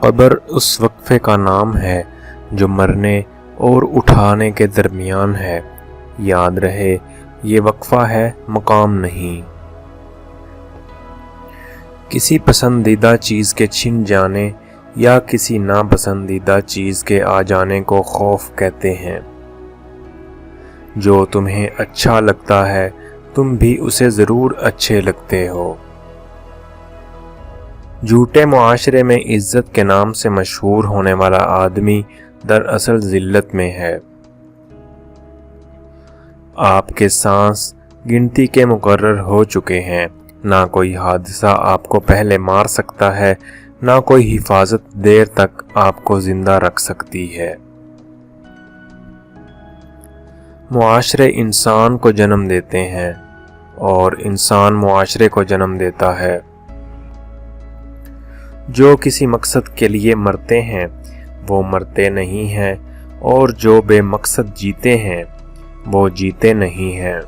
قبر اس وقفے کا نام ہے جو مرنے اور اٹھانے کے درمیان ہے۔ یاد رہے یہ وقفہ ہے، مقام نہیں۔ کسی پسندیدہ چیز کے چھن جانے یا کسی ناپسندیدہ چیز کے آ جانے کو خوف کہتے ہیں۔ جو تمہیں اچھا لگتا ہے تم بھی اسے ضرور اچھے لگتے ہو۔ جھوٹے معاشرے میں عزت کے نام سے مشہور ہونے والا آدمی دراصل ذلت میں ہے۔ آپ کے سانس گنتی کے مقرر ہو چکے ہیں۔ نہ کوئی حادثہ آپ کو پہلے مار سکتا ہے، نہ کوئی حفاظت دیر تک آپ کو زندہ رکھ سکتی ہے۔ معاشرے انسان کو جنم دیتے ہیں اور انسان معاشرے کو جنم دیتا ہے۔ جو کسی مقصد کے لیے مرتے ہیں وہ مرتے نہیں ہیں، اور جو بے مقصد جیتے ہیں وہ جیتے نہیں ہیں۔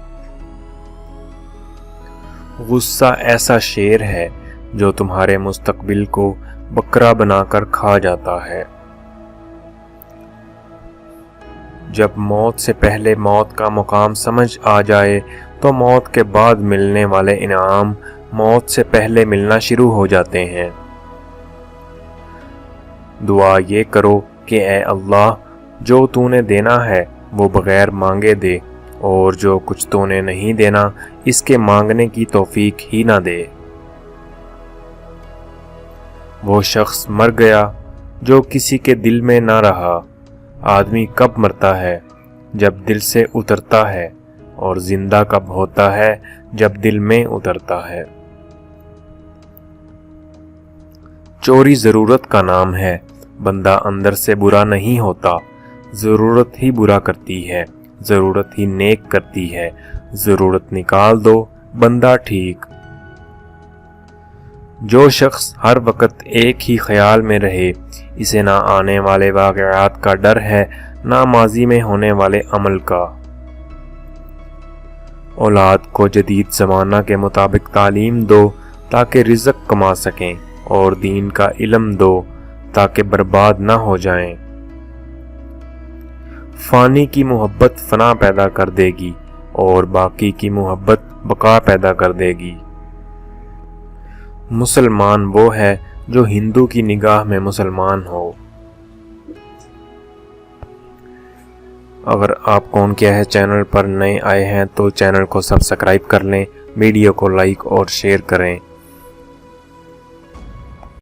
غصہ ایسا شیر ہے جو تمہارے مستقبل کو بکرا بنا کر کھا جاتا ہے۔ جب موت سے پہلے موت کا مقام سمجھ آ جائے تو موت کے بعد ملنے والے انعام موت سے پہلے ملنا شروع ہو جاتے ہیں۔ دعا یہ کرو کہ اے اللہ، جو تو نے دینا ہے وہ بغیر مانگے دے، اور جو کچھ تو نے نہیں دینا اس کے مانگنے کی توفیق ہی نہ دے۔ وہ شخص مر گیا جو کسی کے دل میں نہ رہا۔ آدمی کب مرتا ہے؟ جب دل سے اترتا ہے، اور زندہ کب ہوتا ہے؟ جب دل میں اترتا ہے۔ چوری ضرورت کا نام ہے۔ بندہ اندر سے برا نہیں ہوتا، ضرورت ہی برا کرتی ہے، ضرورت ہی نیک کرتی ہے۔ ضرورت نکال دو، بندہ ٹھیک۔ جو شخص ہر وقت ایک ہی خیال میں رہے، اسے نہ آنے والے واقعات کا ڈر ہے، نہ ماضی میں ہونے والے عمل کا۔ اولاد کو جدید زمانہ کے مطابق تعلیم دو تاکہ رزق کما سکیں، اور دین کا علم دو تاکہ برباد نہ ہو جائیں۔ فانی کی محبت فنا پیدا کر دے گی، اور باقی کی محبت بقا پیدا کر دے گی۔ مسلمان وہ ہے جو ہندو کی نگاہ میں مسلمان ہو۔ اگر آپ کون کیا ہے چینل پر نئے آئے ہیں تو چینل کو سبسکرائب کر لیں، ویڈیو کو لائک اور شیئر کریں۔